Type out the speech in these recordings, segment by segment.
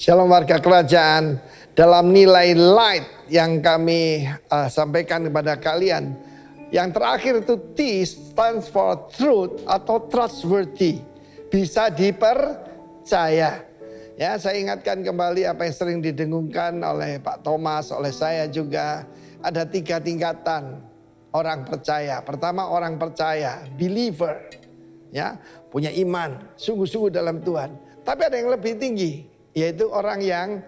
Shalom warga kerajaan. Dalam nilai light yang kami sampaikan kepada kalian, yang terakhir itu T stands for truth atau trustworthy, bisa dipercaya. Ya, saya ingatkan kembali apa yang sering didengungkan oleh Pak Thomas, oleh saya juga. Ada 3 tingkatan orang percaya. Pertama, orang percaya, believer, ya, punya iman, sungguh-sungguh dalam Tuhan. Tapi ada yang lebih tinggi, yaitu orang yang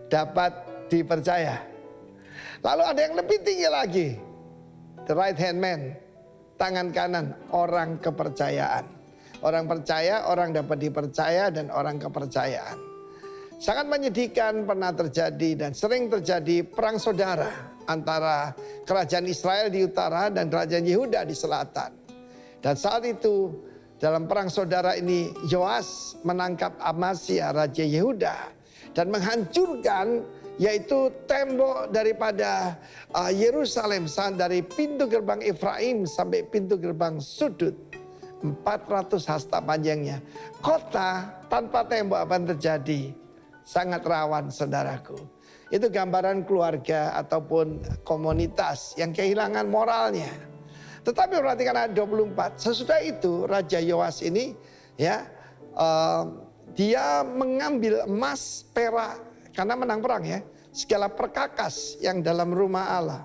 dapat dipercaya. Lalu ada yang lebih tinggi lagi, the right hand man, tangan kanan, orang kepercayaan. Orang percaya, orang dapat dipercaya, dan orang kepercayaan. Sangat menyedihkan pernah terjadi dan sering terjadi perang saudara antara kerajaan Israel di utara dan kerajaan Yehuda di selatan. Dan saat itu dalam perang saudara ini Yoas menangkap Amasya raja Yehuda dan menghancurkan yaitu tembok daripada Yerusalem, dari pintu gerbang Efraim sampai pintu gerbang sudut, 400 hasta panjangnya. Kota tanpa tembok apa yang terjadi? Sangat rawan, saudaraku. Itu gambaran keluarga ataupun komunitas yang kehilangan moralnya. Tetapi perhatikan ayat 24. Sesudah itu Raja Yoas ini ya dia mengambil emas, perak, karena menang perang ya, segala perkakas yang dalam rumah Allah.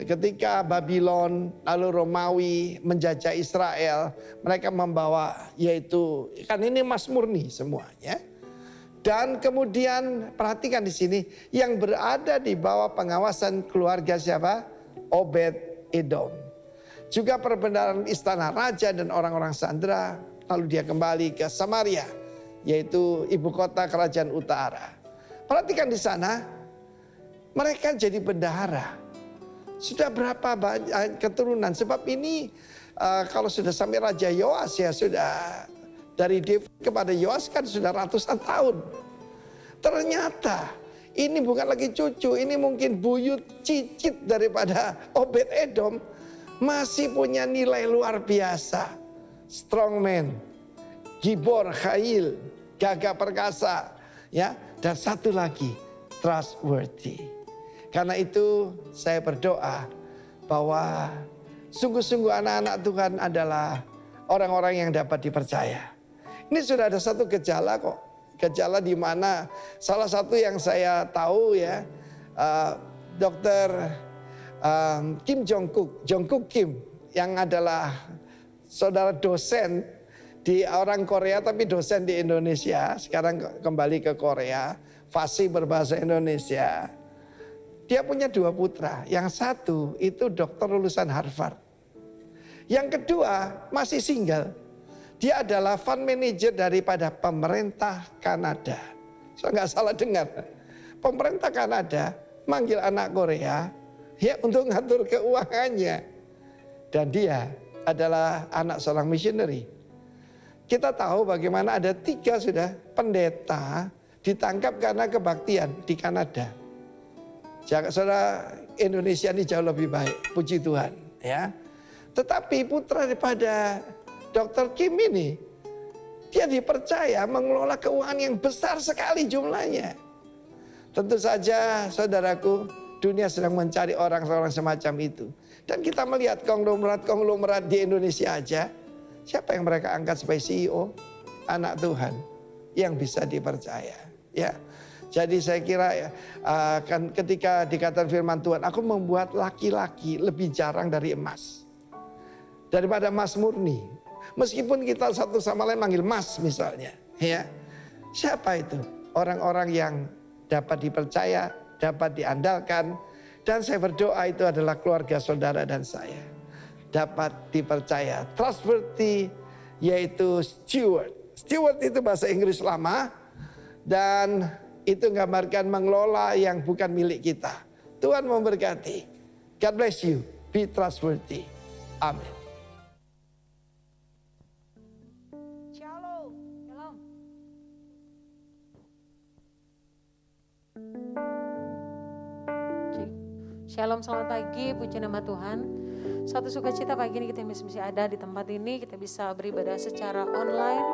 Ketika Babylon lalu Romawi menjajah Israel, mereka membawa yaitu kan ini emas murni semuanya. Dan kemudian perhatikan di sini yang berada di bawah pengawasan keluarga siapa? Obed Edom. Juga perbendaharaan istana raja dan orang-orang sandera. Lalu dia kembali ke Samaria, yaitu ibu kota kerajaan utara. Perhatikan di sana, mereka jadi bendahara. Sudah berapa banyak keturunan? Sebab ini kalau sudah sampai Raja Yoas ya sudah. Dari David kepada Yoas kan sudah ratusan tahun. Ternyata ini bukan lagi cucu, ini mungkin buyut cicit daripada Obed Edom. Masih punya nilai luar biasa. Strongman, gibor, khail, gagah perkasa. Ya, dan satu lagi, trustworthy. Karena itu saya berdoa bahwa sungguh-sungguh anak-anak Tuhan adalah orang-orang yang dapat dipercaya. Ini sudah ada satu gejala kok. Gejala di mana salah satu yang saya tahu ya, Dr. Kim Jongkook Kim yang adalah saudara dosen di orang Korea tapi dosen di Indonesia. Sekarang kembali ke Korea, fasih berbahasa Indonesia. Dia punya 2 putra. Yang satu itu dokter lulusan Harvard. Yang kedua masih single. Dia adalah fund manager daripada pemerintah Kanada. Saya nggak salah dengar. Pemerintah Kanada manggil anak Korea ya untuk ngatur keuangannya. Dan dia adalah anak seorang missionary. Kita tahu bagaimana ada 3 sudah pendeta ditangkap karena kebaktian di Kanada. Saudara, Indonesia ini jauh lebih baik, puji Tuhan ya. Tetapi putra daripada Dr. Kim ini, dia dipercaya mengelola keuangan yang besar sekali jumlahnya. Tentu saja saudaraku, dunia sedang mencari orang-orang semacam itu. Dan kita melihat konglomerat di Indonesia aja, siapa yang mereka angkat sebagai CEO? Anak Tuhan yang bisa dipercaya. Ya, jadi saya kira ya, kan ketika dikatakan firman Tuhan, aku membuat laki-laki lebih jarang dari emas. Daripada emas murni. Meskipun kita satu sama lain manggil mas misalnya. Ya. Siapa itu? Orang-orang yang dapat dipercaya, dapat diandalkan. Dan saya berdoa itu adalah keluarga saudara dan saya. Dapat dipercaya. Trustworthy yaitu steward. Steward itu bahasa Inggris lama. Dan itu menggambarkan mengelola yang bukan milik kita. Tuhan memberkati. God bless you. Be trustworthy. Amin. Shalom, selamat pagi, puji nama Tuhan. Satu sukacita pagi ini kita masih ada di tempat ini, kita bisa beribadah secara online.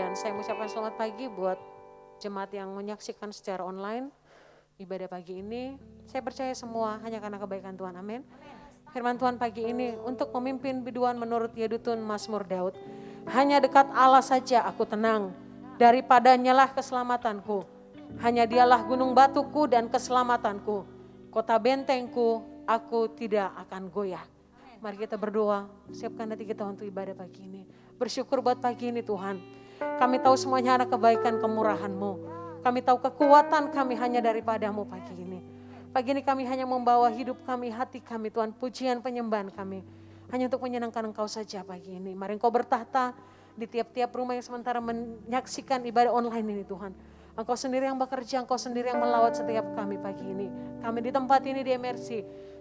Dan saya mengucapkan selamat pagi buat jemaat yang menyaksikan secara online ibadah pagi ini. Saya percaya semua hanya karena kebaikan Tuhan, amin. Firman Tuhan pagi ini untuk memimpin biduan menurut Yedutun Mazmur Daud. Hanya dekat Allah saja aku tenang, daripadanya lah keselamatanku. Hanya dialah gunung batuku dan keselamatanku, kota bentengku, aku tidak akan goyah. Mari kita berdoa, siapkan hati kita untuk ibadah pagi ini. Bersyukur buat pagi ini Tuhan. Kami tahu semuanya ada kebaikan kemurahan-Mu. Kami tahu kekuatan kami hanya daripada-Mu pagi ini. Pagi ini kami hanya membawa hidup kami, hati kami Tuhan, pujian penyembahan kami. Hanya untuk menyenangkan Engkau saja pagi ini. Mari Engkau bertahta di tiap-tiap rumah yang sementara menyaksikan ibadah online ini Tuhan. Engkau sendiri yang bekerja, Engkau sendiri yang melawat setiap kami pagi ini. Kami di tempat ini di MRC,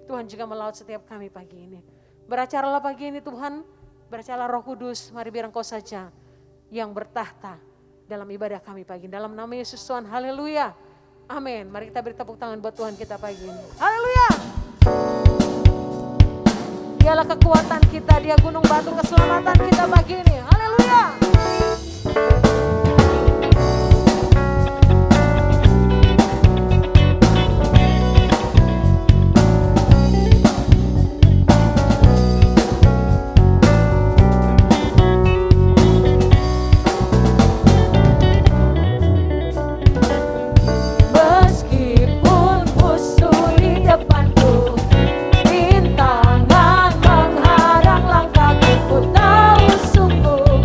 Tuhan juga melawat setiap kami pagi ini. Beracaralah pagi ini Tuhan, beracaralah Roh Kudus, mari biar Engkau saja yang bertahta dalam ibadah kami pagi ini. Dalam nama Yesus Tuhan, haleluya, amin. Mari kita beri tepuk tangan buat Tuhan kita pagi ini, haleluya. Dialah kekuatan kita, Dia gunung batu keselamatan kita pagi ini, haleluya. Rintangan mengharang langkahku, ku tahu sungguh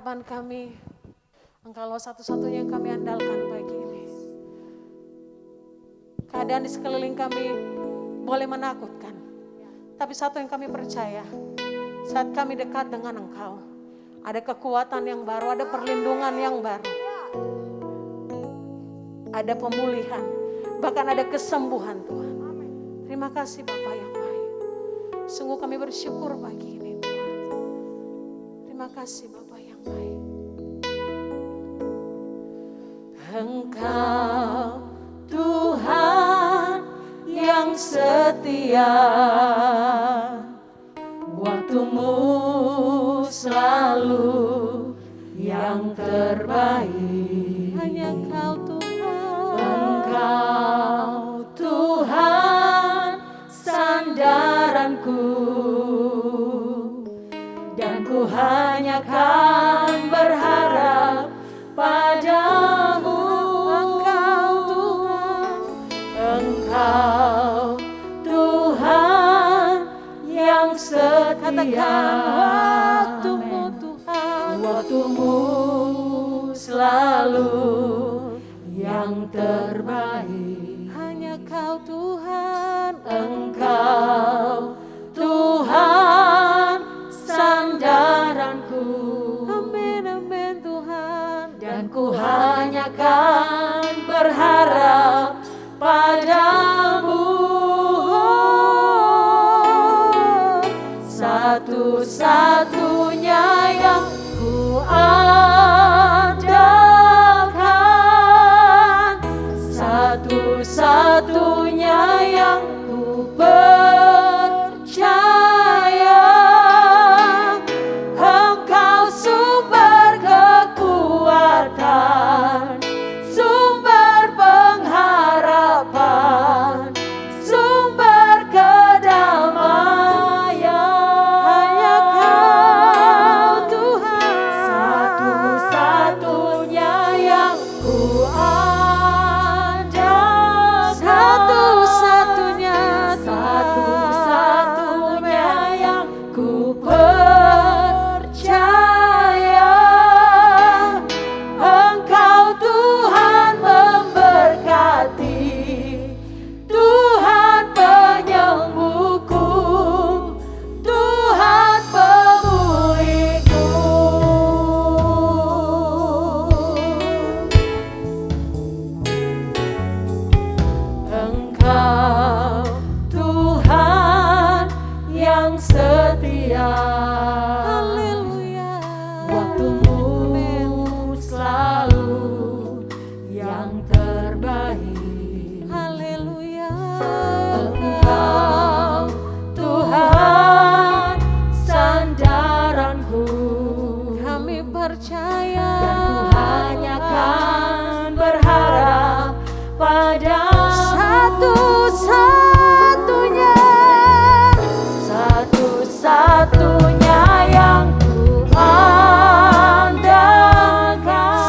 harapan kami, Engkaulah satu-satunya yang kami andalkan pagi ini. Keadaan di sekeliling kami boleh menakutkan, tapi satu yang kami percaya, saat kami dekat dengan Engkau, ada kekuatan yang baru, ada perlindungan yang baru, ada pemulihan, bahkan ada kesembuhan Tuhan. Terima kasih Bapa yang baik. Sungguh kami bersyukur pagi ini Tuhan. Terima kasih Bapa yang baik. Engkau Tuhan yang setia, waktumu selalu yang terbaik. Hanya Kau Tuhan. Engkau Tuhan sandaranku, dan ku hanya kan berharap padamu. Engkau Tuhan yang setia. Katakan waktumu Tuhan, waktumu selalu yang terbaik. Hanya Kau Tuhan. Engkau Tuhan sandaranku. Amin amin Tuhan. Dan ku hanya kan berharap padamu. Satu-satunya yang ku andalkan, satu-satunya yang ku percaya. Engkau sumber kekuatan, sumber pengharapan, sumber kedamaian. Hanya Kau Tuhan, satu-satunya yang ku andalkan, satu-satunya yang ku percaya. Engkau Tuhan memberkati, Tuhan penyembuhku, Tuhan pemulihku. Engkau Tuhan yang setia. Haleluya. Waktumu selalu yang terbaik. Haleluya. Engkau Tuhan sandaranku, kami percaya. Dan ku hanya kan berharap pada satu-satunya, satu-satunya yang ku andalkan,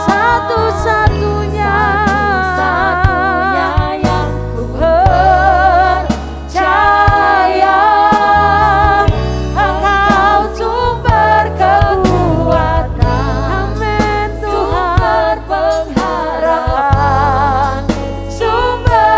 satu-satunya yang ku percaya. Engkau sumber kekuatan, amin Tuhan, sumber pengharapan, sumber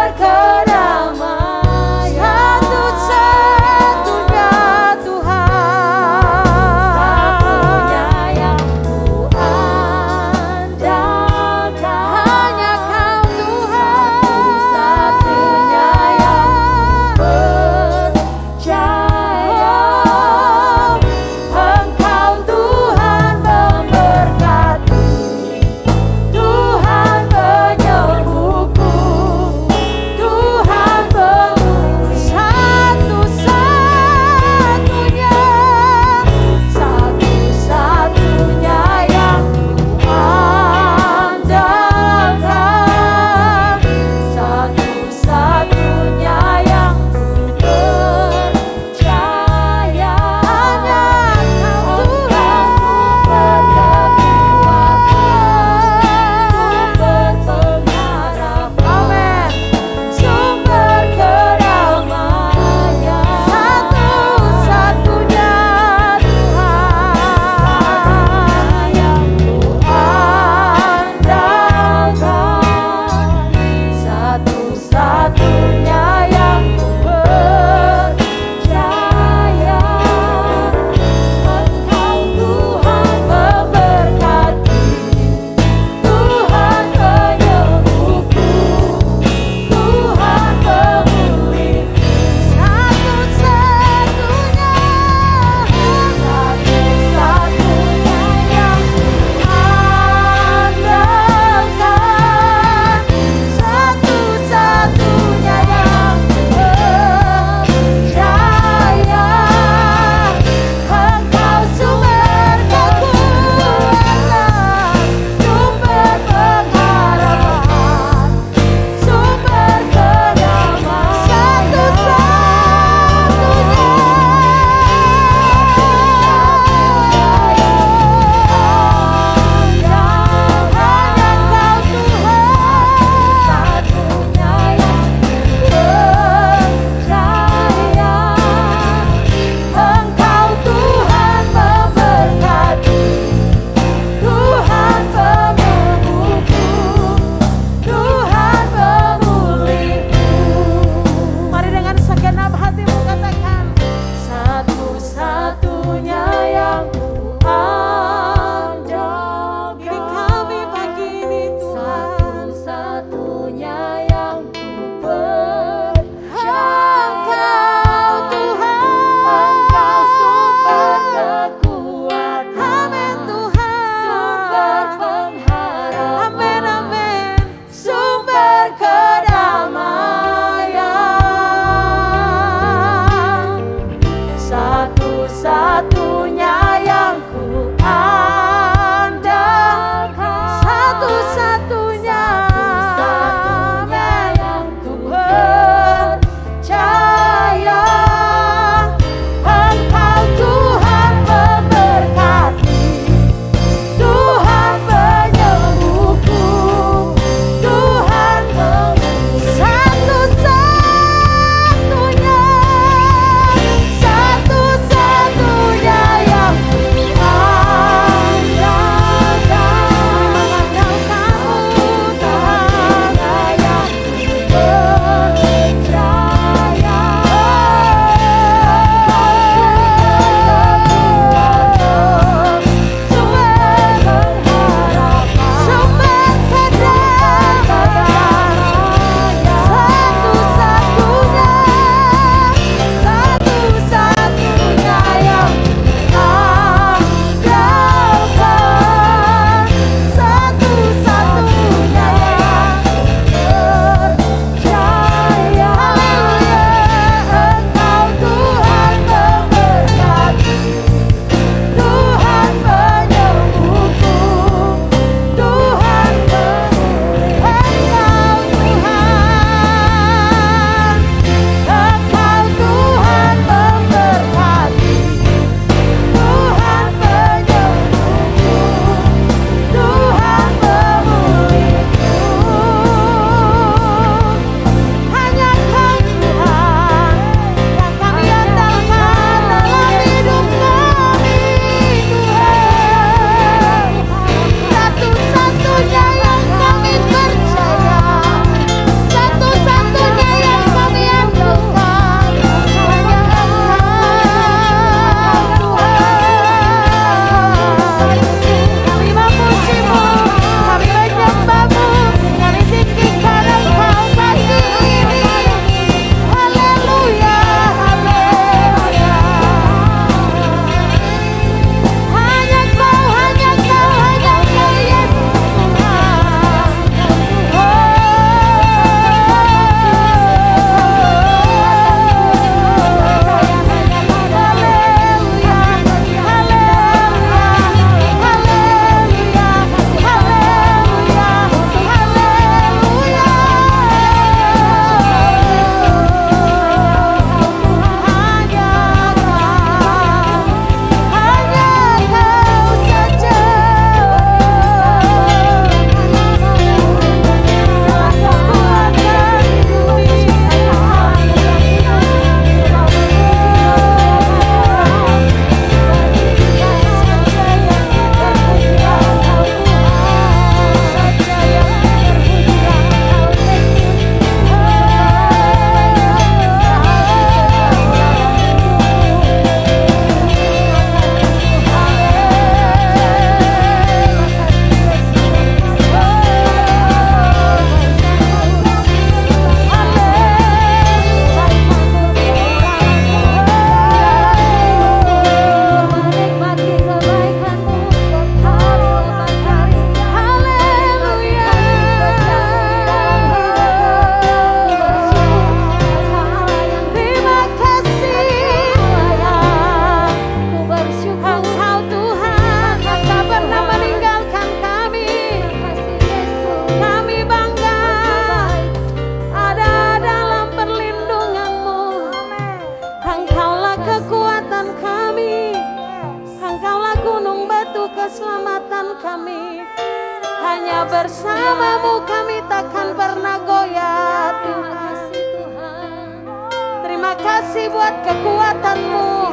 kasih buat kekuatan-Mu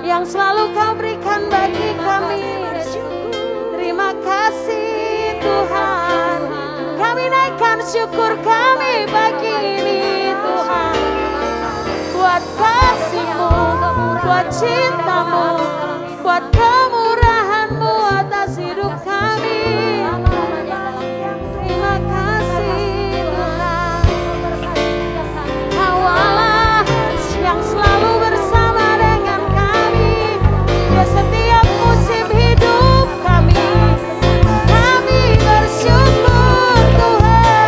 yang selalu Kau berikan bagi kami. Terima kasih Tuhan. Kami naikkan syukur kami pagi ini Tuhan. Buat kasih-Mu, buat cinta-Mu, buat kemurahan-Mu atas hidup kami. Terima kasih Tuhan. Kau Allah yang selalu bersama dengan kami di setiap musim hidup kami. Kami bersyukur Tuhan.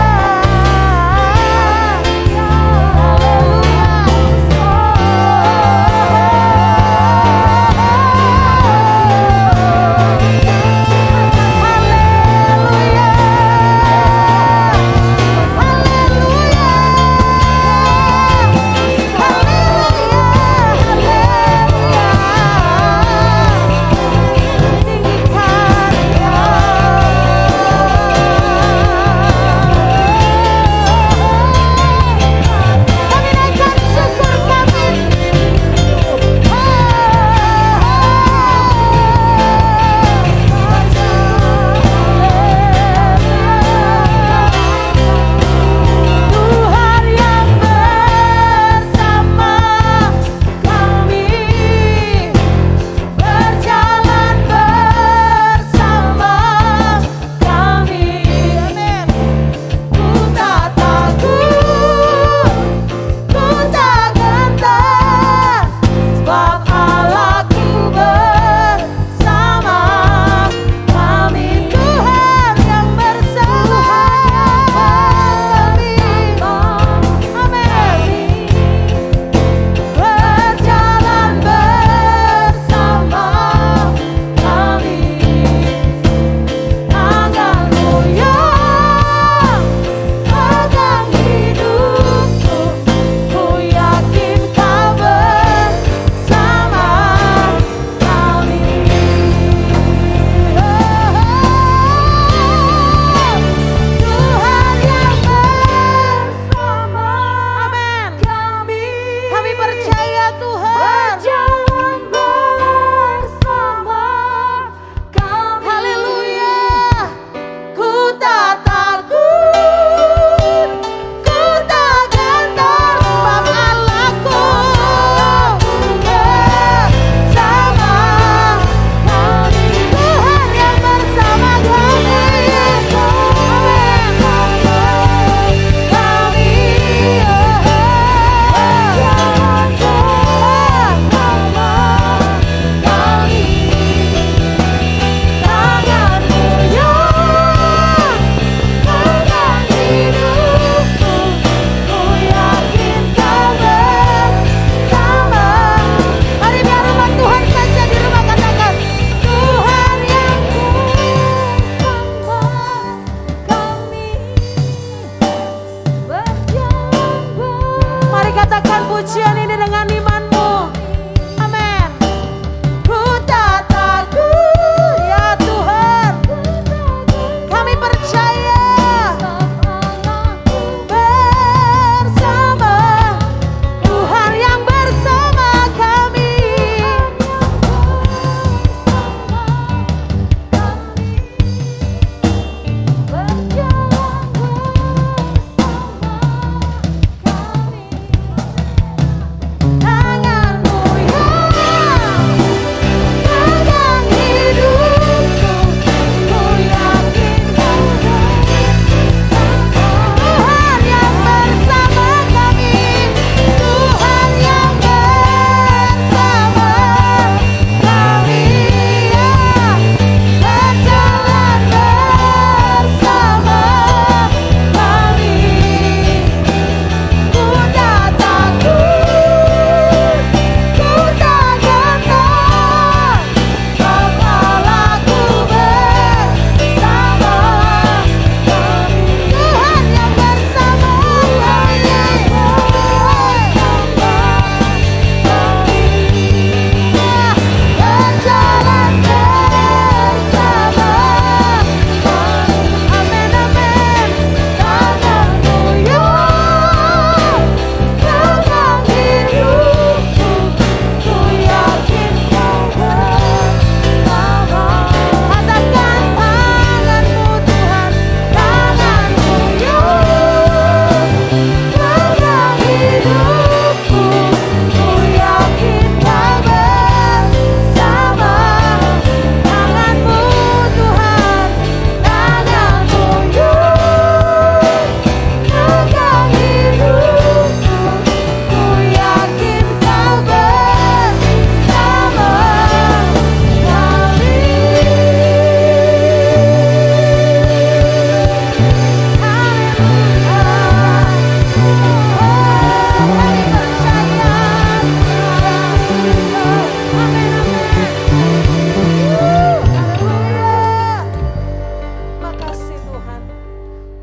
Makasih Tuhan.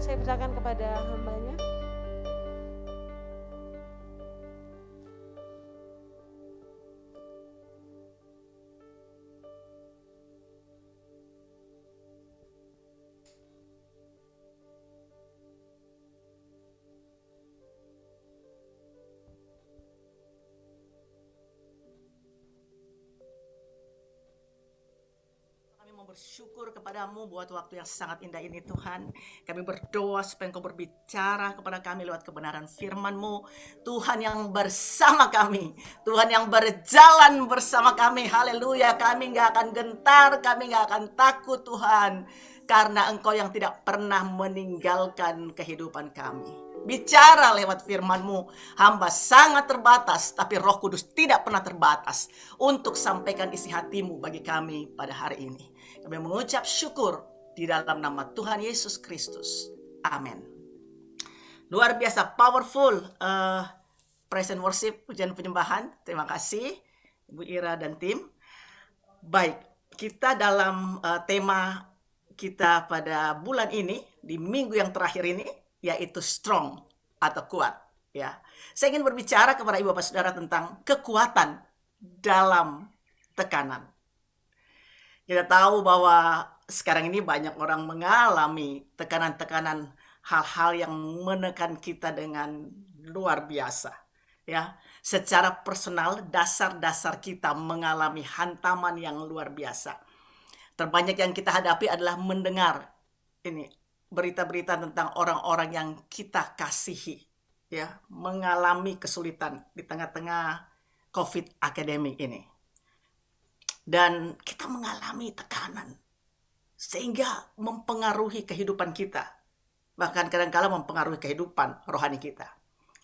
Saya percayakan kepada hamba-Nya. Kami mau bersyukur kepadamu buat waktu yang sangat indah ini Tuhan. Kami berdoa supaya Engkau berbicara kepada kami lewat kebenaran firman-Mu. Tuhan yang bersama kami. Tuhan yang berjalan bersama kami. Haleluya. Kami gak akan gentar. Kami gak akan takut Tuhan. Karena Engkau yang tidak pernah meninggalkan kehidupan kami. Bicara lewat firman-Mu. Hamba sangat terbatas, tapi Roh Kudus tidak pernah terbatas untuk sampaikan isi hati-Mu bagi kami pada hari ini. Kami mengucap syukur di dalam nama Tuhan Yesus Kristus. Amin. Luar biasa powerful praise and worship, pujian penyembahan. Terima kasih Ibu Ira dan tim. Baik, kita dalam tema kita pada bulan ini, di minggu yang terakhir ini, yaitu strong atau kuat. Ya, saya ingin berbicara kepada ibu bapak saudara tentang kekuatan dalam tekanan. Kita tahu bahwa sekarang ini banyak orang mengalami tekanan-tekanan, hal-hal yang menekan kita dengan luar biasa. Ya, secara personal dasar-dasar kita mengalami hantaman yang luar biasa. Terbanyak yang kita hadapi adalah mendengar ini berita-berita tentang orang-orang yang kita kasihi, ya, mengalami kesulitan di tengah-tengah COVID epidemic ini. Dan kita mengalami tekanan sehingga mempengaruhi kehidupan kita. Bahkan kadang-kala mempengaruhi kehidupan rohani kita.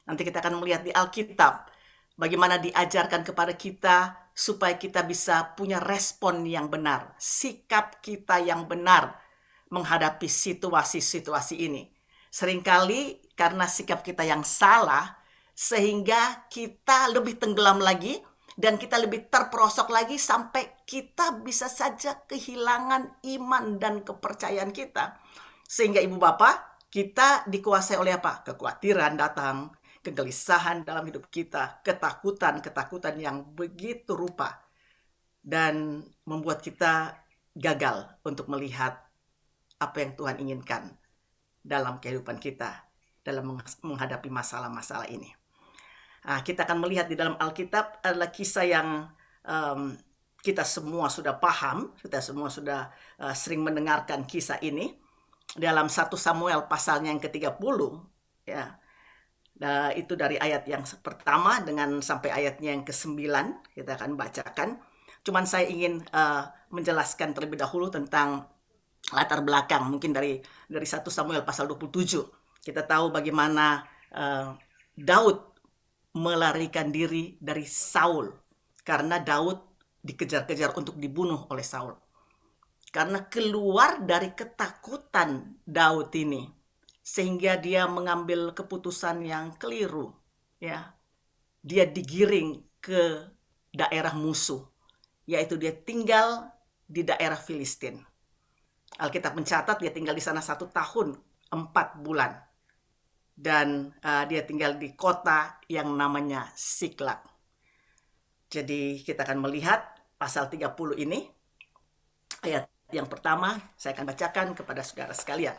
Nanti kita akan melihat di Alkitab bagaimana diajarkan kepada kita supaya kita bisa punya respon yang benar, sikap kita yang benar menghadapi situasi-situasi ini. Seringkali karena sikap kita yang salah, sehingga kita lebih tenggelam lagi, dan kita lebih terperosok lagi sampai kita bisa saja kehilangan iman dan kepercayaan kita. Sehingga ibu bapak, kita dikuasai oleh apa? Kekhawatiran datang, kegelisahan dalam hidup kita, ketakutan yang begitu rupa, dan membuat kita gagal untuk melihat apa yang Tuhan inginkan dalam kehidupan kita, dalam menghadapi masalah-masalah ini. Nah, kita akan melihat di dalam Alkitab adalah kisah yang kita semua sudah paham, kita semua sudah sering mendengarkan kisah ini. Dalam 1 Samuel pasalnya yang ke-30, ya, itu dari ayat yang pertama dengan sampai ayatnya yang ke-9, kita akan bacakan. Cuman saya ingin menjelaskan terlebih dahulu tentang latar belakang, mungkin dari 1 Samuel pasal 27. Kita tahu bagaimana Daud melarikan diri dari Saul karena Daud dikejar-kejar untuk dibunuh oleh Saul. Karena keluar dari ketakutan Daud ini, sehingga dia mengambil keputusan yang keliru, ya. Dia digiring ke daerah musuh, yaitu dia tinggal di daerah Filistin. Alkitab mencatat dia tinggal di sana 1 tahun 4 bulan. Dan dia tinggal di kota yang namanya Siklag. Jadi kita akan melihat pasal 30 ini. Ayat yang pertama saya akan bacakan kepada saudara sekalian.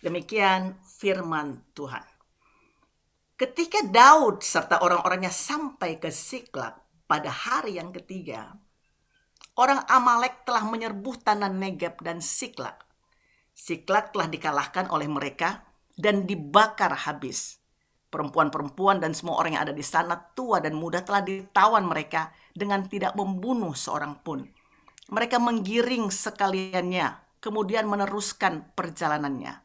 Demikian firman Tuhan. Ketika Daud serta orang-orangnya sampai ke Siklag pada hari yang ketiga, orang Amalek telah menyerbuh tanah Negeb dan Siklag. Siklag telah dikalahkan oleh mereka dan dibakar habis. Perempuan-perempuan dan semua orang yang ada di sana, tua dan muda, telah ditawan mereka dengan tidak membunuh seorang pun. Mereka menggiring sekaliannya, kemudian meneruskan perjalanannya.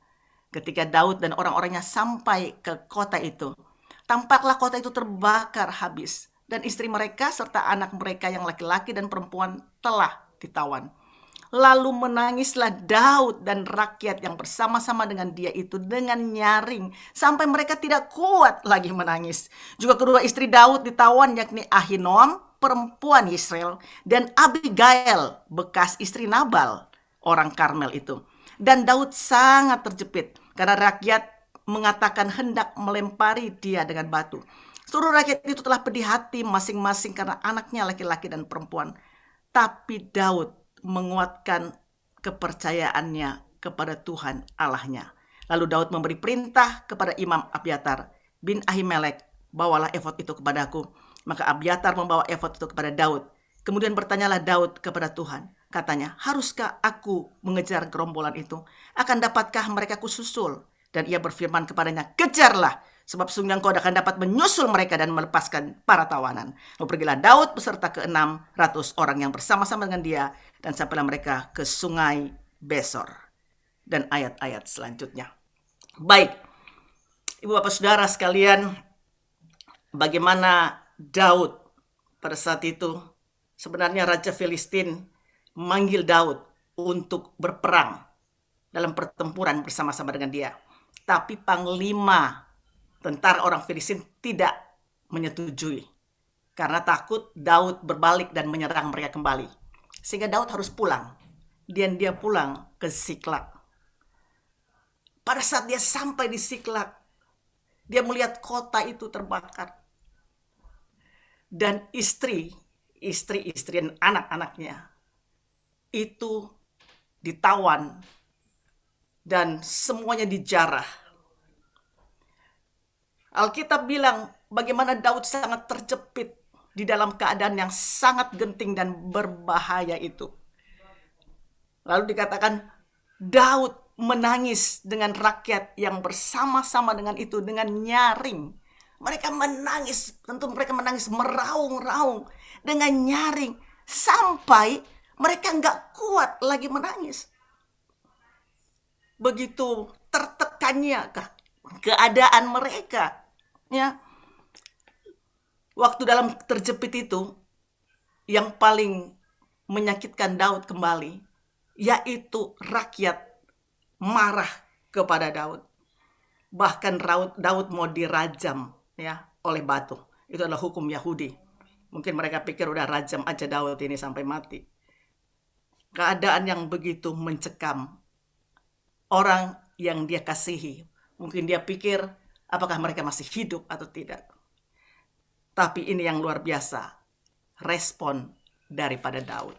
Ketika Daud dan orang-orangnya sampai ke kota itu, tampaklah kota itu terbakar habis, dan istri mereka serta anak mereka yang laki-laki dan perempuan telah ditawan. Lalu menangislah Daud dan rakyat yang bersama-sama dengan dia itu dengan nyaring, sampai mereka tidak kuat lagi menangis. Juga kedua istri Daud ditawan, yakni Ahinoam, perempuan Israel, dan Abigail, bekas istri Nabal, orang Karmel itu. Dan Daud sangat terjepit, karena rakyat mengatakan hendak melempari dia dengan batu. Seluruh rakyat itu telah pedih hati masing-masing karena anaknya laki-laki dan perempuan. Tapi Daud menguatkan kepercayaannya kepada Tuhan Allahnya. Lalu Daud memberi perintah kepada Imam Abiatar bin Ahimelek, bawalah efod itu kepadaku. Maka Abiatar membawa efod itu kepada Daud. Kemudian bertanyalah Daud kepada Tuhan. Katanya, haruskah aku mengejar gerombolan itu? Akan dapatkah mereka kususul? Dan ia berfirman kepadanya, kejarlah, sebab sungguh engkau akan dapat menyusul mereka dan melepaskan para tawanan. Lalu pergilah Daud beserta ke-600 orang yang bersama-sama dengan dia, dan sampailah mereka ke sungai Besor. Dan ayat-ayat selanjutnya. Baik, Ibu Bapak Saudara sekalian, bagaimana Daud pada saat itu, sebenarnya Raja Filistin memanggil Daud untuk berperang dalam pertempuran bersama-sama dengan dia. Tapi panglima tentara orang Filistin tidak menyetujui, karena takut Daud berbalik dan menyerang mereka kembali. Sehingga Daud harus pulang. Dan dia pulang ke Siklag. Pada saat dia sampai di Siklag, dia melihat kota itu terbakar. Dan istri dan anak-anaknya itu ditawan dan semuanya dijarah. Alkitab bilang bagaimana Daud sangat terjepit di dalam keadaan yang sangat genting dan berbahaya itu. Lalu dikatakan Daud menangis dengan rakyat yang bersama-sama dengan itu dengan nyaring. Mereka menangis, tentu mereka menangis meraung-raung dengan nyaring sampai mereka nggak kuat lagi menangis. Begitu tertekannya keadaan mereka. Ya, waktu dalam terjepit itu, yang paling menyakitkan Daud kembali, yaitu rakyat marah kepada Daud. Bahkan Daud mau dirajam ya oleh batu. Itu adalah hukum Yahudi. Mungkin mereka pikir udah rajam aja Daud ini sampai mati. Keadaan yang begitu mencekam orang yang dia kasihi. Mungkin dia pikir apakah mereka masih hidup atau tidak. Tapi ini yang luar biasa, respon daripada Daud.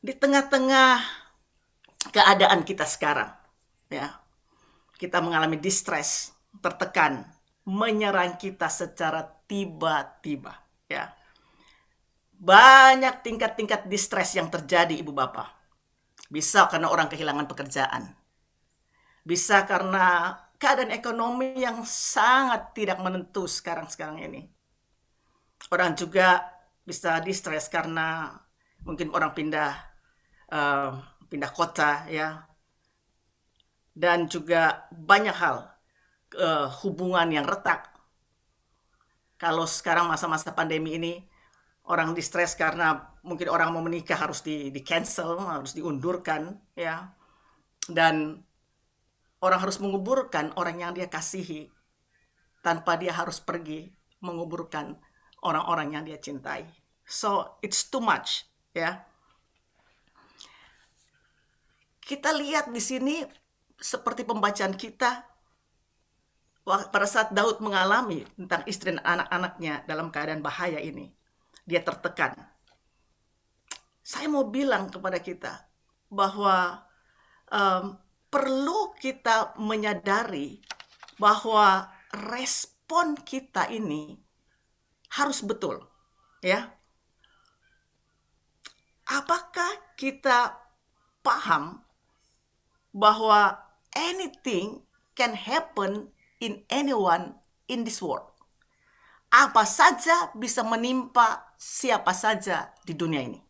Di tengah-tengah keadaan kita sekarang, ya, kita mengalami distress, tertekan, menyerang kita secara tiba-tiba. Ya. Banyak tingkat-tingkat distress yang terjadi, Ibu Bapak. Bisa karena orang kehilangan pekerjaan. Bisa karena keadaan ekonomi yang sangat tidak menentu sekarang ini. Orang juga bisa distress karena mungkin orang pindah kota ya. Dan juga banyak hal, hubungan yang retak. Kalau sekarang masa-masa pandemi ini, orang distress karena mungkin orang mau menikah harus di-cancel, harus diundurkan ya. Dan orang harus menguburkan orang yang dia kasihi tanpa dia harus pergi menguburkan orang-orang yang dia cintai. So, it's too much, ya. Kita lihat di sini seperti pembacaan kita pada saat Daud mengalami tentang istri dan anak-anaknya dalam keadaan bahaya ini. Dia tertekan. Saya mau bilang kepada kita bahwa perlu kita menyadari bahwa respon kita ini harus betul, ya. Apakah kita paham bahwa anything can happen in anyone in this world? Apa saja bisa menimpa siapa saja di dunia ini.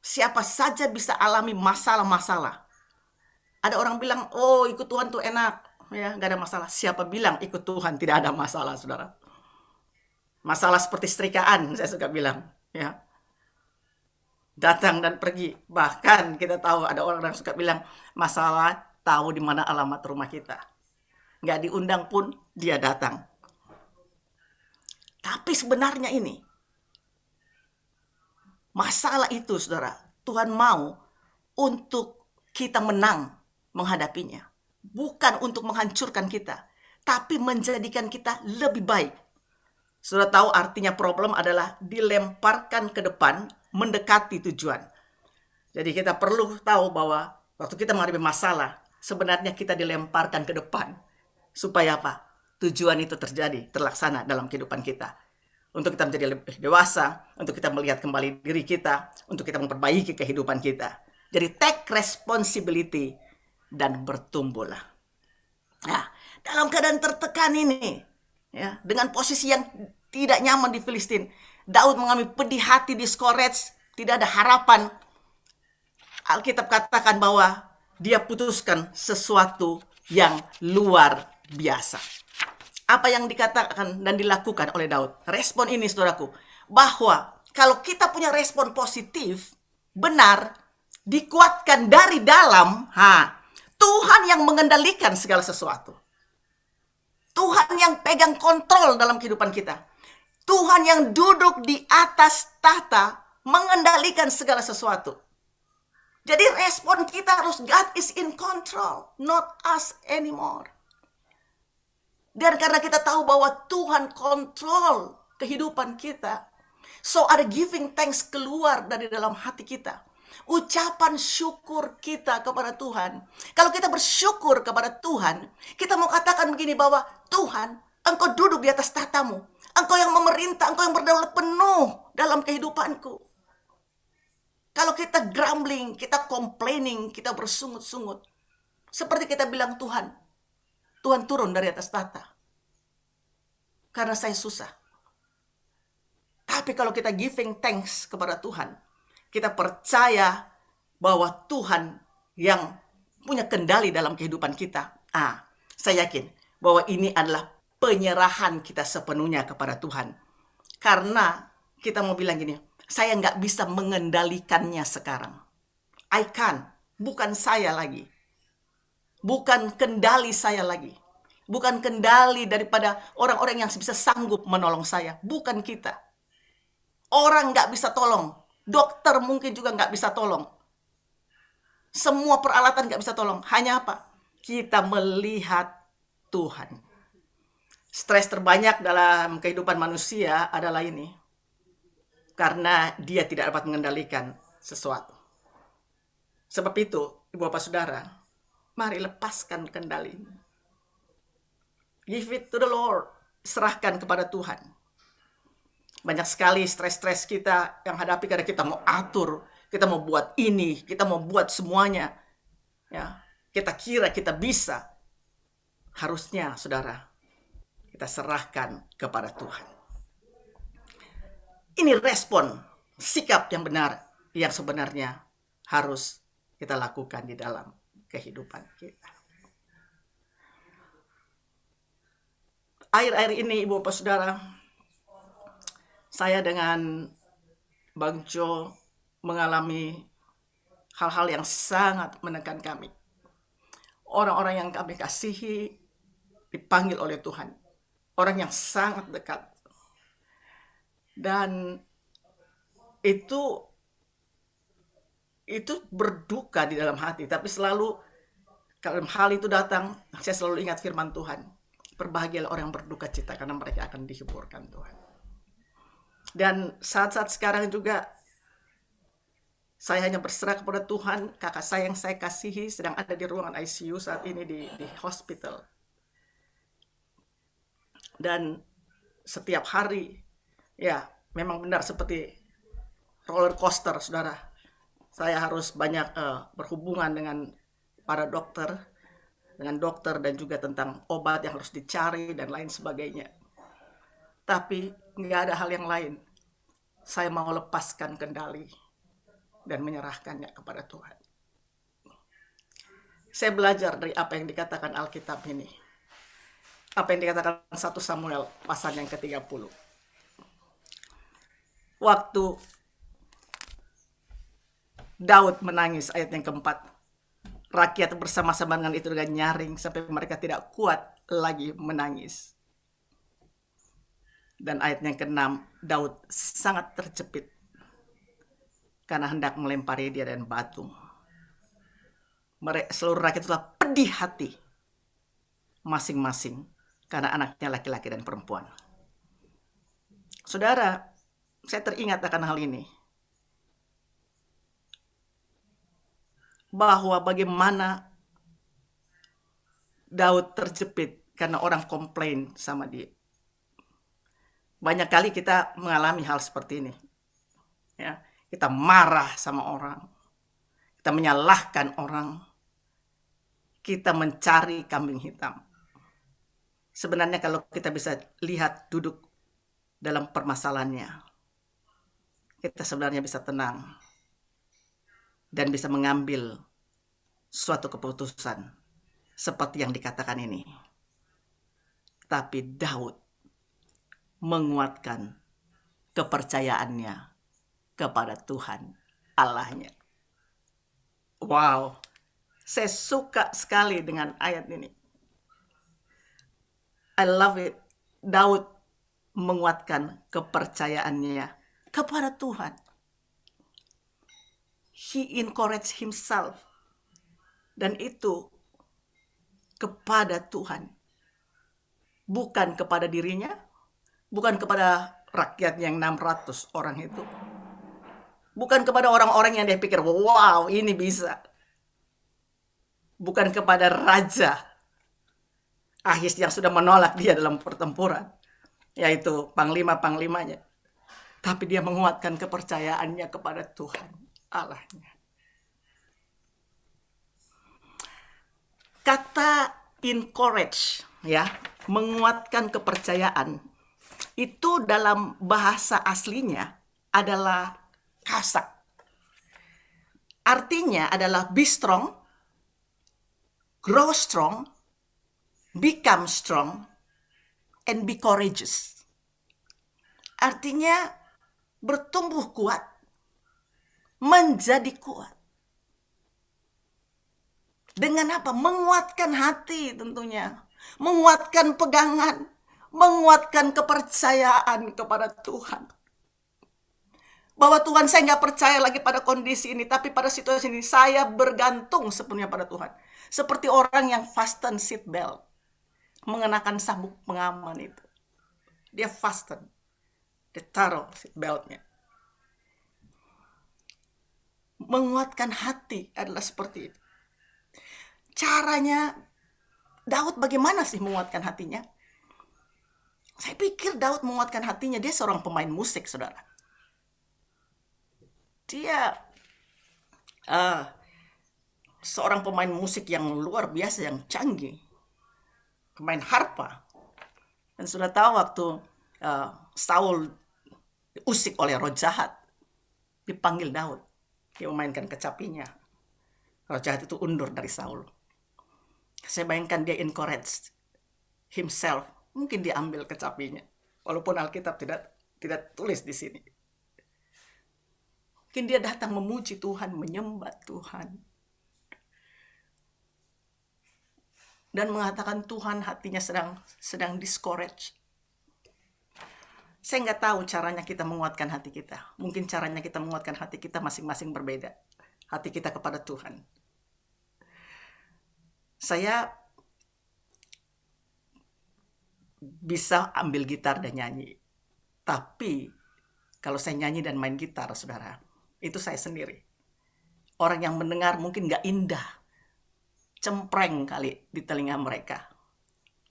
Siapa saja bisa alami masalah-masalah. Ada orang bilang, oh ikut Tuhan tuh enak, ya nggak ada masalah. Siapa bilang ikut Tuhan tidak ada masalah, saudara? Masalah seperti setrikaan, saya suka bilang, ya. datang dan pergi. Bahkan kita tahu ada orang yang suka bilang, masalah tahu di mana alamat rumah kita. Nggak diundang pun dia datang. Tapi sebenarnya ini, masalah itu saudara, Tuhan mau untuk kita menang menghadapinya. Bukan untuk menghancurkan kita, tapi menjadikan kita lebih baik. Sudah tahu artinya problem adalah dilemparkan ke depan, mendekati tujuan. Jadi kita perlu tahu bahwa waktu kita menghadapi masalah, sebenarnya kita dilemparkan ke depan. Supaya apa? Tujuan itu terjadi, terlaksana dalam kehidupan kita. Untuk kita menjadi lebih dewasa, untuk kita melihat kembali diri kita, untuk kita memperbaiki kehidupan kita. Jadi take responsibility dan bertumbuhlah. Nah, dalam keadaan tertekan ini, ya, dengan posisi yang tidak nyaman di Filistin, Daud mengalami pedih hati, discouraged, tidak ada harapan. Alkitab katakan bahwa dia putuskan sesuatu yang luar biasa. Apa yang dikatakan dan dilakukan oleh Daud? Respon ini saudaraku, bahwa kalau kita punya respon positif, benar, dikuatkan dari dalam, Tuhan yang mengendalikan segala sesuatu. Tuhan yang pegang kontrol dalam kehidupan kita. Tuhan yang duduk di atas tahta mengendalikan segala sesuatu. Jadi respon kita harus God is in control, not us anymore. Dan karena kita tahu bahwa Tuhan kontrol kehidupan kita, so ada giving thanks keluar dari dalam hati kita. Ucapan syukur kita kepada Tuhan. Kalau kita bersyukur kepada Tuhan, kita mau katakan begini bahwa Tuhan, Engkau duduk di atas tahtamu. Engkau yang memerintah, Engkau yang berdaulat penuh dalam kehidupanku. Kalau kita grumbling, kita complaining, kita bersungut-sungut. Seperti kita bilang Tuhan turun dari atas tahta. Karena saya susah. Tapi kalau kita giving thanks kepada Tuhan, kita percaya bahwa Tuhan yang punya kendali dalam kehidupan kita. Saya yakin bahwa ini adalah penyerahan kita sepenuhnya kepada Tuhan. Karena kita mau bilang gini, saya nggak bisa mengendalikannya sekarang. I can't. Bukan saya lagi. Bukan kendali saya lagi. Bukan kendali daripada orang-orang yang bisa sanggup menolong saya. Bukan kita. Orang nggak bisa tolong. Dokter mungkin juga nggak bisa tolong. Semua peralatan nggak bisa tolong. Hanya apa? Kita melihat Tuhan. Stres terbanyak dalam kehidupan manusia adalah ini. Karena dia tidak dapat mengendalikan sesuatu. Sebab itu, Ibu Bapak Saudara, mari lepaskan kendali. Give it to the Lord. Serahkan kepada Tuhan. Banyak sekali stres-stres kita yang hadapi karena kita mau atur, kita mau buat ini, kita mau buat semuanya. Ya, kita kira kita bisa. Harusnya, saudara, kita serahkan kepada Tuhan. Ini respon, sikap yang benar, yang sebenarnya harus kita lakukan di dalam kehidupan kita. Akhir-akhir ini, Ibu Bapak Saudara, saya dengan Bang Jo mengalami hal-hal yang sangat menekan kami. Orang-orang yang kami kasihi dipanggil oleh Tuhan. Orang yang sangat dekat. Dan itu berduka di dalam hati. Tapi selalu kalau hal itu datang, saya selalu ingat firman Tuhan. Berbahagialah orang yang berduka cita karena mereka akan dihiburkan Tuhan. Dan saat-saat sekarang juga saya hanya berserah kepada Tuhan. Kakak saya yang saya kasihi sedang ada di ruangan ICU saat ini di hospital. Dan setiap hari, ya memang benar seperti roller coaster, saudara. Saya harus banyak berhubungan dengan para dokter, dan juga tentang obat yang harus dicari dan lain sebagainya. Tapi nggak ada hal yang lain. Saya mau lepaskan kendali dan menyerahkannya kepada Tuhan. Saya belajar dari apa yang dikatakan Alkitab ini. Apa yang dikatakan 1 Samuel pasal yang ke-30. Waktu Daud menangis, ayat yang keempat. Rakyat bersama-sama dengan itu dengan nyaring sampai mereka tidak kuat lagi menangis. Dan ayat yang keenam, Daud sangat terjepit karena hendak melempari dia dan batu. Seluruh rakyat telah pedih hati masing-masing karena anaknya laki-laki dan perempuan. Saudara, saya teringat akan hal ini. Bahwa bagaimana Daud terjepit karena orang komplain sama dia. Banyak kali kita mengalami hal seperti ini. Ya, kita marah sama orang. Kita menyalahkan orang. Kita mencari kambing hitam. Sebenarnya kalau kita bisa lihat duduk dalam permasalahannya, kita sebenarnya bisa tenang dan bisa mengambil suatu keputusan seperti yang dikatakan ini. Tapi Daud menguatkan kepercayaannya kepada Tuhan Allahnya. Wow, saya suka sekali dengan ayat ini. I love it. Daud menguatkan kepercayaannya kepada Tuhan. He encouraged himself. Dan itu kepada Tuhan. Bukan kepada dirinya. Bukan kepada rakyat yang 600 orang itu. Bukan kepada orang-orang yang dia pikir, wow ini bisa. Bukan kepada Raja Ahis yang sudah menolak dia dalam pertempuran. Yaitu panglima-panglimanya. Tapi dia menguatkan kepercayaannya kepada Tuhan Allahnya. Kata encourage, ya, menguatkan kepercayaan, itu dalam bahasa aslinya adalah kasak. Artinya adalah be strong, grow strong, become strong, and be courageous. Artinya bertumbuh kuat, menjadi kuat. Dengan apa? Menguatkan hati tentunya. Menguatkan pegangan. Menguatkan kepercayaan kepada Tuhan. Bahwa Tuhan, saya nggak percaya lagi pada kondisi ini. Tapi pada situasi ini saya bergantung sepenuhnya pada Tuhan. Seperti orang yang fasten seat belt. Mengenakan sabuk pengaman itu. Dia fasten. Dia taruh seat beltnya. Menguatkan hati adalah seperti itu. Caranya Daud bagaimana sih menguatkan hatinya? Saya pikir Daud menguatkan hatinya, dia seorang pemain musik, saudara. Dia seorang pemain musik yang luar biasa, yang canggih. Pemain harpa. Dan sudah tahu waktu Saul diusik oleh roh jahat, dipanggil Daud. Dia memainkan kecapinya. Roh jahat itu undur dari Saul. Saya bayangkan dia encourage himself. Mungkin dia ambil kecapinya. Walaupun Alkitab tidak tulis di sini. Mungkin dia datang memuji Tuhan, menyembah Tuhan. Dan mengatakan Tuhan hatinya sedang discourage. Saya nggak tahu caranya kita menguatkan hati kita. Mungkin caranya kita menguatkan hati kita masing-masing berbeda. Hati kita kepada Tuhan. Saya bisa ambil gitar dan nyanyi. Tapi kalau saya nyanyi dan main gitar, saudara, itu saya sendiri. Orang yang mendengar mungkin nggak indah. Cempreng kali di telinga mereka.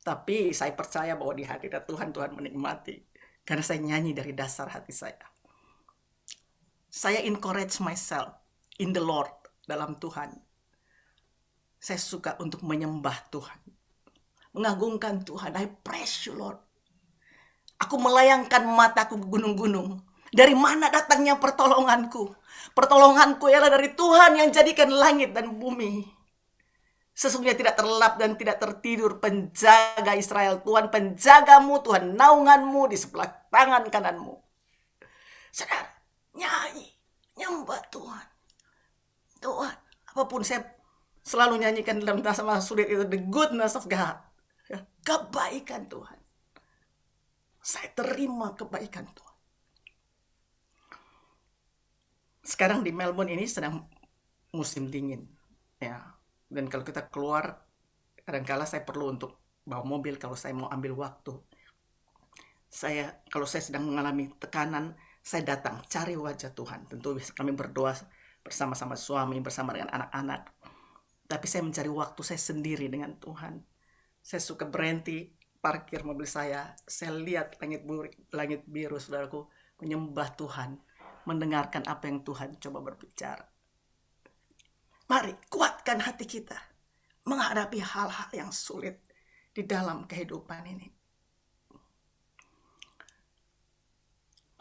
Tapi saya percaya bahwa di hadirat Tuhan, Tuhan menikmati. Karena saya nyanyi dari dasar hati saya. Saya encourage myself in the Lord, dalam Tuhan. Saya suka untuk menyembah Tuhan. Mengagungkan Tuhan. I praise you, Lord. Aku melayangkan mataku ke gunung-gunung. Dari mana datangnya pertolonganku? Pertolonganku ialah dari Tuhan yang jadikan langit dan bumi. Sesungguhnya tidak terlelap dan tidak tertidur penjaga Israel. Tuhan penjagamu, Tuhan naunganmu di sebelah tangan kananmu. Saudara, nyanyi, nyembah Tuhan. Tuhan. Apapun saya selalu nyanyikan dalam masa sulit itu, the goodness of God. Ya, kebaikan Tuhan. Saya terima kebaikan Tuhan. Sekarang di Melbourne ini sedang musim dingin. Ya. Dan kalau kita keluar, kadang-kala saya perlu untuk bawa mobil kalau saya mau ambil waktu. Kalau saya sedang mengalami tekanan, saya datang cari wajah Tuhan. Tentu kami berdoa bersama-sama suami, bersama dengan anak-anak. Tapi saya mencari waktu saya sendiri dengan Tuhan. Saya suka berhenti, parkir mobil saya lihat langit biru, saudaraku, menyembah Tuhan, mendengarkan apa yang Tuhan coba berbicara. Mari kuatkan hati kita menghadapi hal-hal yang sulit di dalam kehidupan ini.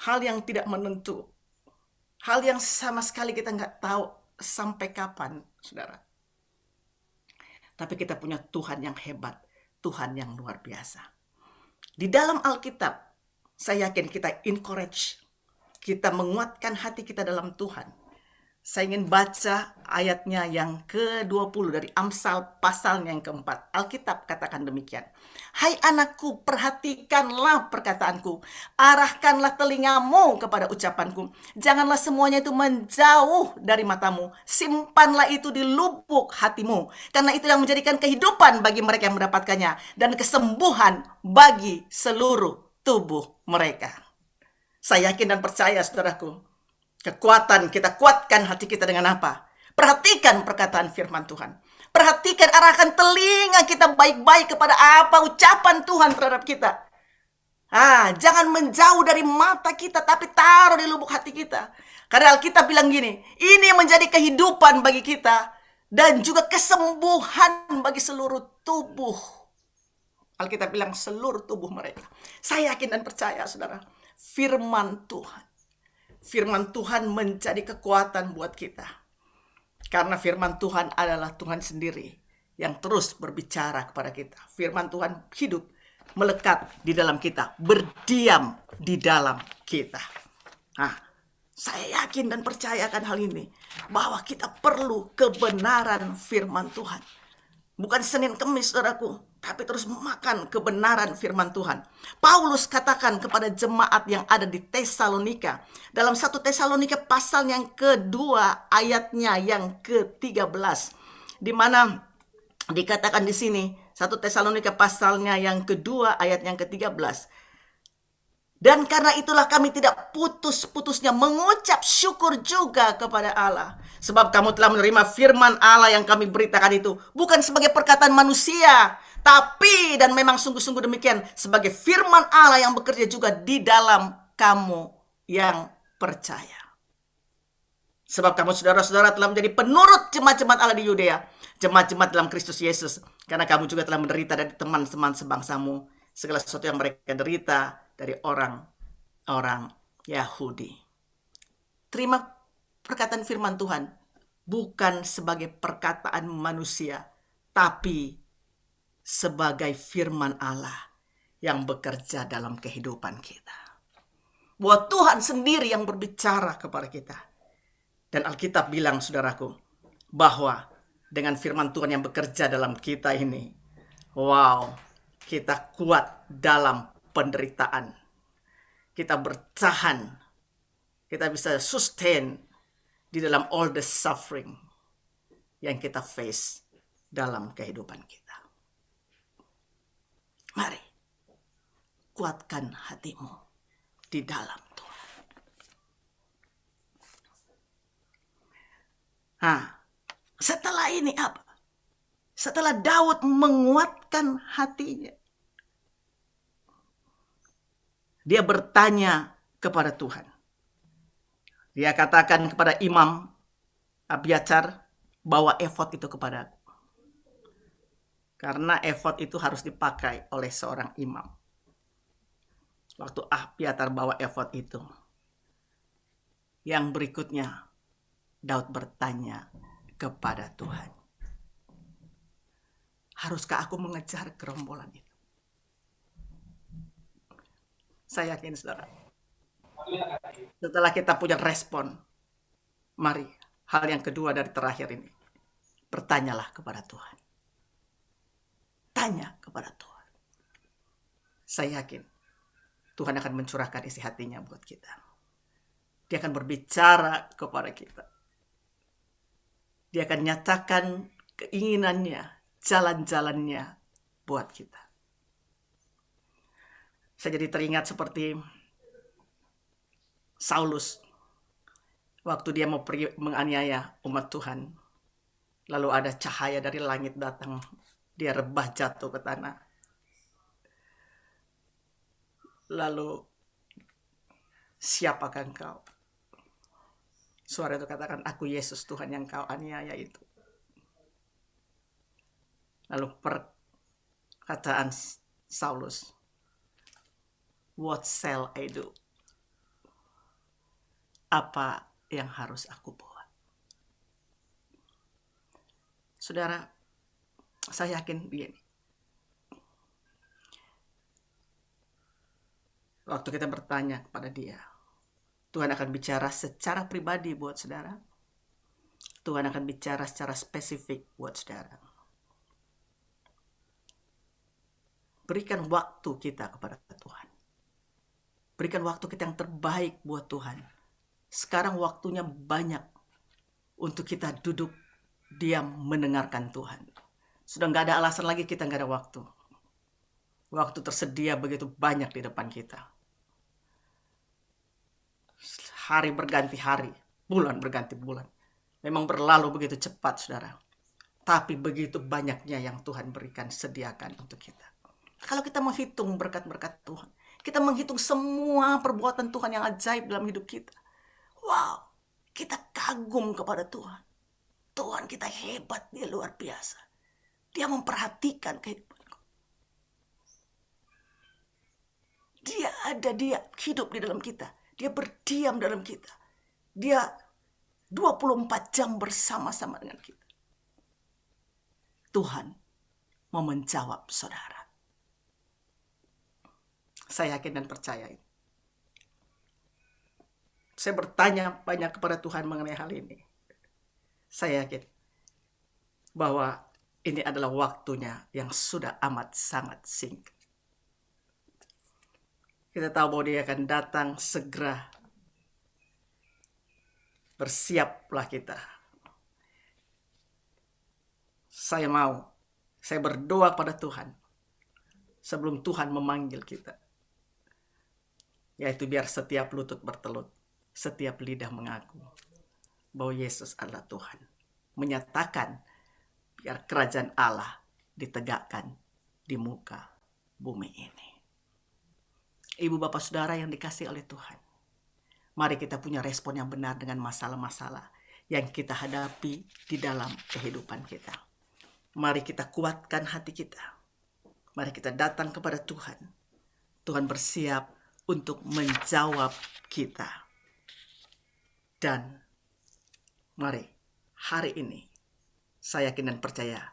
Hal yang tidak menentu, hal yang sama sekali kita nggak tahu sampai kapan, saudara. Tapi kita punya Tuhan yang hebat, Tuhan yang luar biasa. Di dalam Alkitab, saya yakin kita encourage, kita menguatkan hati kita dalam Tuhan. Saya ingin baca ayatnya yang ke-20 dari Amsal pasalnya yang keempat. Alkitab katakan demikian. Hai anakku, perhatikanlah perkataanku. Arahkanlah telingamu kepada ucapanku. Janganlah semuanya itu menjauh dari matamu. Simpanlah itu di lubuk hatimu. Karena itu yang menjadikan kehidupan bagi mereka yang mendapatkannya. Dan kesembuhan bagi seluruh tubuh mereka. Saya yakin dan percaya, saudaraku. Kekuatan, kita kuatkan hati kita dengan apa? Perhatikan perkataan firman Tuhan. Perhatikan, arahkan telinga kita baik-baik kepada apa ucapan Tuhan terhadap kita. Jangan menjauh dari mata kita, tapi taruh di lubuk hati kita. Karena Alkitab bilang gini, ini menjadi kehidupan bagi kita dan juga kesembuhan bagi seluruh tubuh. Alkitab bilang seluruh tubuh mereka. Saya yakin dan percaya, saudara, firman Tuhan menjadi kekuatan buat kita. Karena firman Tuhan adalah Tuhan sendiri yang terus berbicara kepada kita. Firman Tuhan hidup, melekat di dalam kita, berdiam di dalam kita. Saya yakin dan percayakan hal ini, bahwa kita perlu kebenaran firman Tuhan. Bukan Senin Kemis, saudaraku, tapi terus makan kebenaran firman Tuhan. Paulus katakan kepada jemaat yang ada di Tesalonika, dalam 1 Tesalonika pasal yang kedua ayatnya yang ke-13, di mana dikatakan di sini 1 Tesalonika pasalnya yang kedua ayat yang ke-13. Dan karena itulah kami tidak putus-putusnya mengucap syukur juga kepada Allah. Sebab kamu telah menerima firman Allah yang kami beritakan itu. Bukan sebagai perkataan manusia. Tapi dan memang sungguh-sungguh demikian. Sebagai firman Allah yang bekerja juga di dalam kamu yang percaya. Sebab kamu saudara-saudara telah menjadi penurut jemaat-jemaat Allah di Yudea. Jemaat-jemaat dalam Kristus Yesus. Karena kamu juga telah menderita dari teman-teman sebangsamu. Segala sesuatu yang mereka derita dari orang Yahudi. Terima perkataan firman Tuhan bukan sebagai perkataan manusia, tapi sebagai firman Allah yang bekerja dalam kehidupan kita. Bahwa Tuhan sendiri yang berbicara kepada kita. Dan Alkitab bilang, saudaraku, bahwa dengan firman Tuhan yang bekerja dalam kita ini, kita kuat dalam penderitaan. Kita bertahan. Kita bisa sustain di dalam all the suffering yang kita face dalam kehidupan kita. Mari, kuatkan hatimu di dalam Tuhan. Setelah ini apa? Setelah Daud menguatkan hatinya, dia bertanya kepada Tuhan. Dia katakan kepada Imam Abiatar, bawa efod itu kepadaku. Karena efod itu harus dipakai oleh seorang imam. Waktu Abiatar bawa efod itu, yang berikutnya Daud bertanya kepada Tuhan, haruskah aku mengejar gerombolan itu? Saya yakin, saudara, setelah kita punya respon, mari Hal yang kedua dari terakhir ini, bertanyalah kepada Tuhan. Tanya kepada Tuhan. Saya yakin Tuhan akan mencurahkan isi hatinya buat kita. Dia akan berbicara kepada kita. Dia akan nyatakan keinginannya, jalan-jalannya buat kita. Saya jadi teringat seperti Saulus. Waktu dia mau pergi menganiaya umat Tuhan. Lalu ada cahaya dari langit datang. Dia rebah jatuh ke tanah. Lalu, siapakah engkau? Suara itu katakan, aku Yesus Tuhan yang kau aniaya itu. Lalu perkataan Saulus, what shall I do? Apa yang harus aku buat? Saudara, saya yakin begini. Waktu kita bertanya kepada dia, Tuhan akan bicara secara pribadi buat saudara. Tuhan akan bicara secara spesifik buat saudara. Berikan waktu kita kepada Tuhan. Berikan waktu kita yang terbaik buat Tuhan. Sekarang waktunya banyak untuk kita duduk diam mendengarkan Tuhan. Sudah nggak ada alasan lagi kita nggak ada waktu. Waktu tersedia begitu banyak di depan kita. Hari berganti hari, bulan berganti bulan. Memang berlalu begitu cepat, saudara. Tapi begitu banyaknya yang Tuhan berikan, sediakan untuk kita. Kalau kita menghitung berkat-berkat Tuhan, kita menghitung semua perbuatan Tuhan yang ajaib dalam hidup kita. Wow, kita kagum kepada Tuhan. Tuhan kita hebat, dia luar biasa. Dia memperhatikan kehidupanku. Dia hidup di dalam kita. Dia berdiam dalam kita. Dia 24 jam bersama-sama dengan kita. Tuhan mau menjawab saudara. Saya yakin dan percaya itu. Saya bertanya banyak kepada Tuhan mengenai hal ini. Saya yakin bahwa ini adalah waktunya yang sudah amat sangat singkat. Kita tahu bahwa dia akan datang segera. Bersiaplah kita. Saya berdoa pada Tuhan sebelum Tuhan memanggil kita. Yaitu biar setiap lutut bertelut, setiap lidah mengaku bahwa Yesus adalah Tuhan. Menyatakan biar kerajaan Allah ditegakkan di muka bumi ini. Ibu bapak saudara yang dikasihi oleh Tuhan. Mari kita punya respon yang benar dengan masalah-masalah yang kita hadapi di dalam kehidupan kita. Mari kita kuatkan hati kita. Mari kita datang kepada Tuhan. Tuhan bersiap untuk menjawab kita. Dan mari hari ini saya yakin dan percaya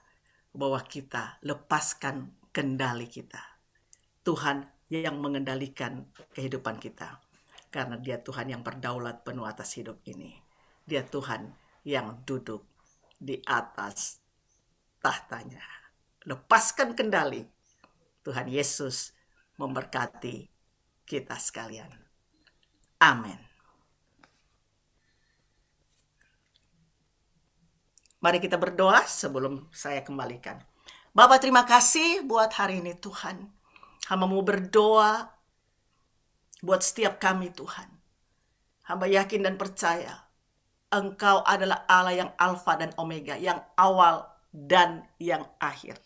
bahwa kita lepaskan kendali kita. Tuhan yang mengendalikan kehidupan kita. Karena dia Tuhan yang berdaulat penuh atas hidup ini. Dia Tuhan yang duduk di atas tahtanya. Lepaskan kendali. Tuhan Yesus memberkati kita sekalian. Amin. Mari kita berdoa sebelum saya kembalikan. Bapa, terima kasih buat hari ini Tuhan. Hamba-Mu berdoa buat setiap kami Tuhan. Hamba yakin dan percaya Engkau adalah Allah yang Alfa dan Omega, yang awal dan yang akhir.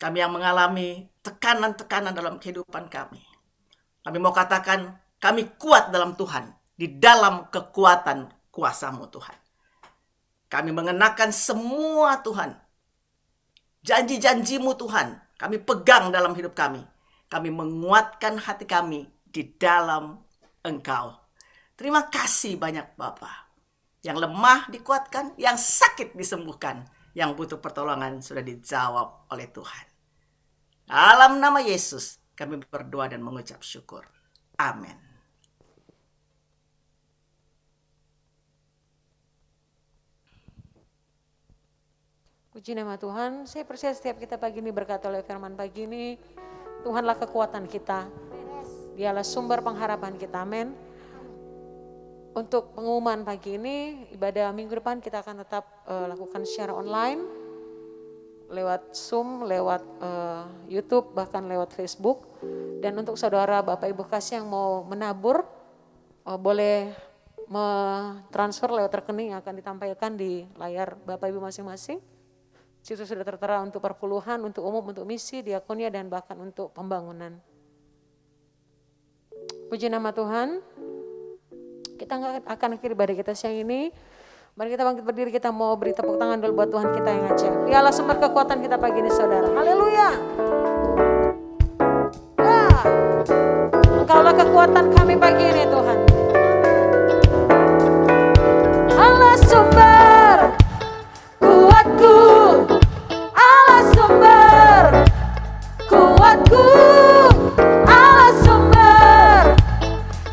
Kami yang mengalami tekanan-tekanan dalam kehidupan kami. Kami mau katakan kami kuat dalam Tuhan, di dalam kekuatan kuasa-Mu Tuhan. Kami mengenakan semua Tuhan, janji-janji-Mu Tuhan, kami pegang dalam hidup kami. Kami menguatkan hati kami di dalam Engkau. Terima kasih banyak Bapa. Yang lemah dikuatkan, yang sakit disembuhkan, yang butuh pertolongan sudah dijawab oleh Tuhan. Dalam nama Yesus kami berdoa dan mengucap syukur. Amin. Puji nama Tuhan, saya percaya setiap kita pagi ini berkati oleh firman pagi ini, Tuhanlah kekuatan kita, Dialah sumber pengharapan kita, amin. Untuk pengumuman pagi ini, ibadah minggu depan kita akan tetap lakukan secara online, lewat Zoom, lewat YouTube, bahkan lewat Facebook. Dan untuk saudara Bapak Ibu kasih yang mau menabur, boleh transfer lewat rekening yang akan ditampilkan di layar Bapak Ibu masing-masing. Situ sudah tertera untuk perpuluhan, untuk umum, untuk misi, diakonia, dan bahkan untuk pembangunan. Puji nama Tuhan. Kita akan akhiri ibadah kita siang ini. Mari kita bangkit berdiri, kita mau beri tepuk tangan dulu buat Tuhan kita yang ajaib. Dialah sumber kekuatan kita pagi ini saudara. Haleluya. Ya. Engkaulah kekuatan kami pagi ini Tuhan. Allah sumber kuatku, Allah sumber kuatku, Allah sumber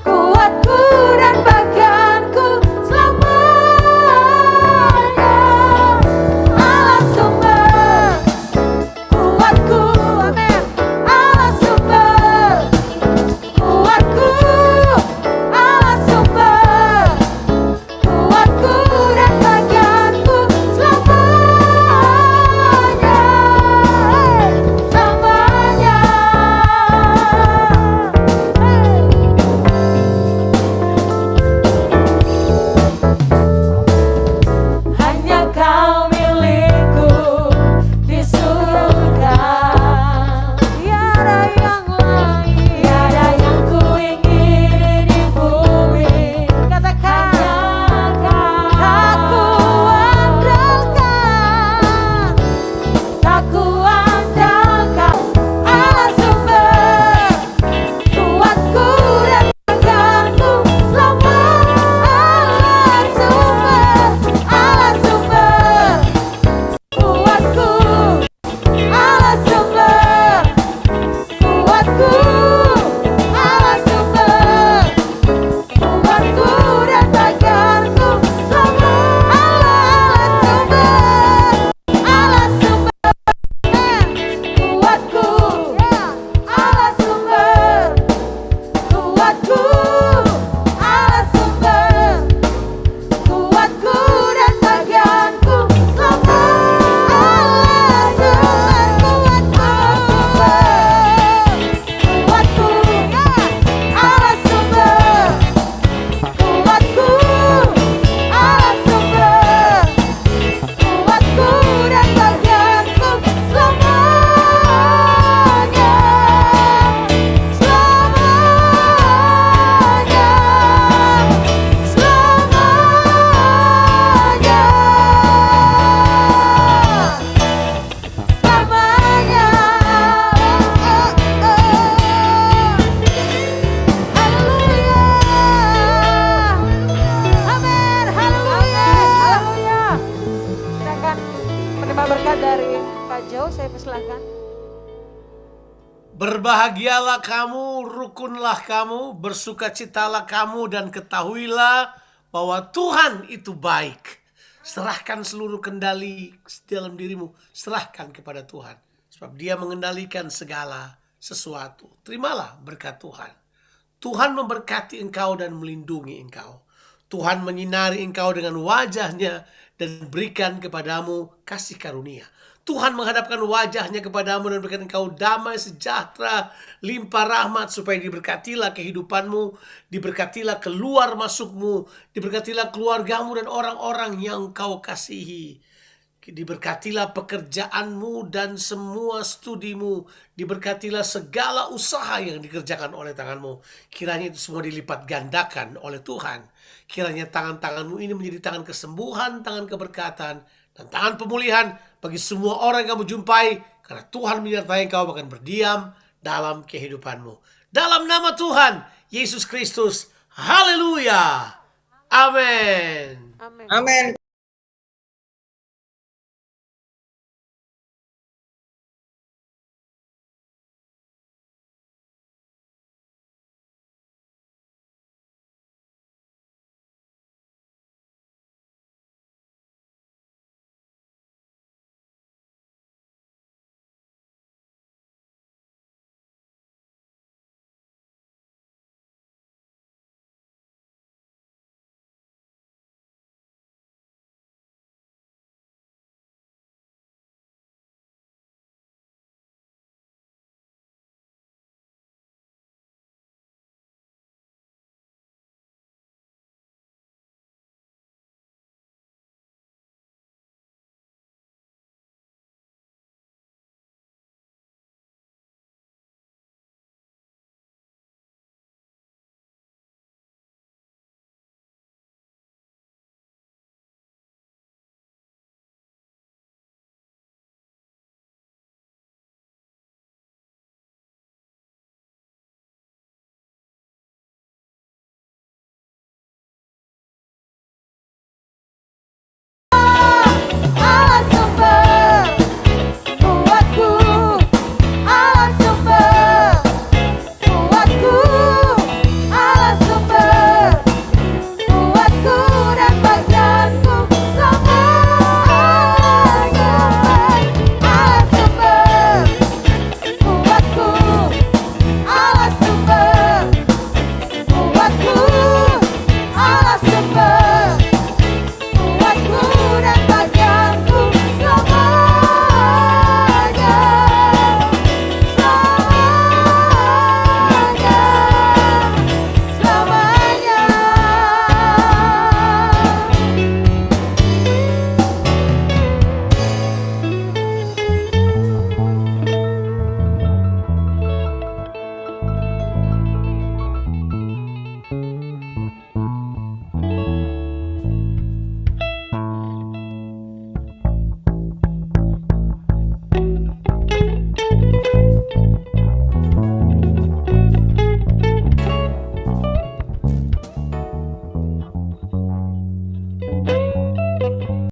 kuatku dan bagianku selamanya. Allah sumber kuatku, amin. Allah sumber kuatku, Allah sumber kuatku dan bagianku selamanya, selamanya. Hanya kau milikku di surga, tiada yang lain, tiada yang ku ingini di bumi. Katakan, aku andalkan, aku andalkan. Allah sumber kuatku dan bagianku selamanya. Allah sumber kuatku, Allah sumber kuatku, Allah sumber kuatku dan bagianku selamanya. Allah sumber kuatku, Allah sumber kuatku, Allah sumber kuatku dan bagianku selamanya. Allah sumber kuatku, Allah sumber kuatku dan bagianku selamanya, selamanya, selamanya, haleluya, amin, haleluya, haleluya. Silakan menerima berkat dari Pak Jo, saya persilakan. Berbahagialah kamu, rukunlah kamu, bersukacitalah kamu, dan ketahuilah bahwa Tuhan itu baik. Serahkan seluruh kendali dalam dirimu, serahkan kepada Tuhan. Sebab Dia mengendalikan segala sesuatu. Terimalah berkat Tuhan. Tuhan memberkati engkau dan melindungi engkau. Tuhan menyinari engkau dengan wajahnya dan berikan kepadamu kasih karunia. Tuhan menghadapkan wajahnya kepadamu dan berikan engkau damai sejahtera, limpah rahmat, supaya diberkatilah kehidupanmu, diberkatilah keluar masukmu, diberkatilah keluargamu dan orang-orang yang kau kasihi. Diberkatilah pekerjaanmu dan semua studimu. Diberkatilah segala usaha yang dikerjakan oleh tanganmu. Kiranya itu semua dilipat gandakan oleh Tuhan. Kiranya tangan-tanganmu ini menjadi tangan kesembuhan, tangan keberkatan, dan tangan pemulihan bagi semua orang yang kamu jumpai. Karena Tuhan menyertai engkau bahkan berdiam dalam kehidupanmu. Dalam nama Tuhan Yesus Kristus. Haleluya. Amin. Amin. Amin.